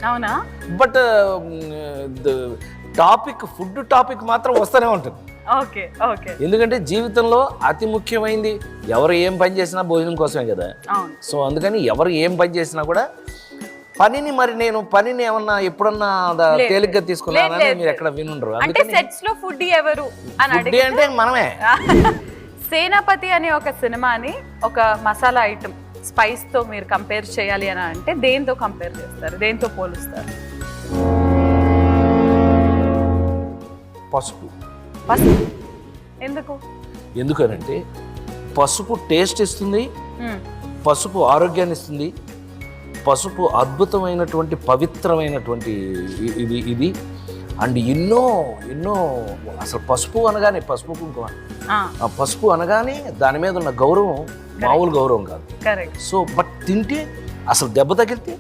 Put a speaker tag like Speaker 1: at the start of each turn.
Speaker 1: అవునా?
Speaker 2: But food topic మాత్రం వస్తూనే ఉంటుంది.
Speaker 1: Okay, okay.
Speaker 2: ఎందుకంటే జీవితంలో అతి ముఖ్యమైనది ఎవరు ఏం పని చేసినా భోజనం కోసమే కదా.
Speaker 1: అవును.
Speaker 2: సో అందుకని ఎవరు ఏం పని చేసినా కూడా నేను పనిని ఏమన్నా ఎప్పుడన్నా తేలిగ్గా తీసుకున్నానని మీరు ఎక్కడ వినుండరు.
Speaker 1: అంటే సెట్స్ లో ఫుడ్ ఎవరు అని
Speaker 2: ఫుడ్ అంటే మనమే.
Speaker 1: సేనాపతి అనే ఒక సినిమాని ఒక మసాలా ఐటమ్ స్పైస్ తో మీరు కంపేర్ చేయాలి అని అంటే దేంతో కంపేర్ చేస్తారు, దేంతో పోలుస్తారు?
Speaker 2: పసుపు.
Speaker 1: పసుపు ఎందుకు?
Speaker 2: ఎందుకనంటే పసుపు టేస్ట్ ఇస్తుంది, పసుపు ఆరోగ్యాన్ని ఇస్తుంది, పసుపు అద్భుతమైనటువంటి పవిత్రమైనటువంటి ఇది అండ్ ఎన్నో ఎన్నో అసలు పసుపు అనగానే పసుపు కుంకుమ, ఆ పసుపు అనగానే దాని మీద ఉన్న గౌరవం మామూలు గౌరవం కాదు.
Speaker 1: కరెక్ట్.
Speaker 2: సో బట్ తింటే అసలు దెబ్బ తగిలితే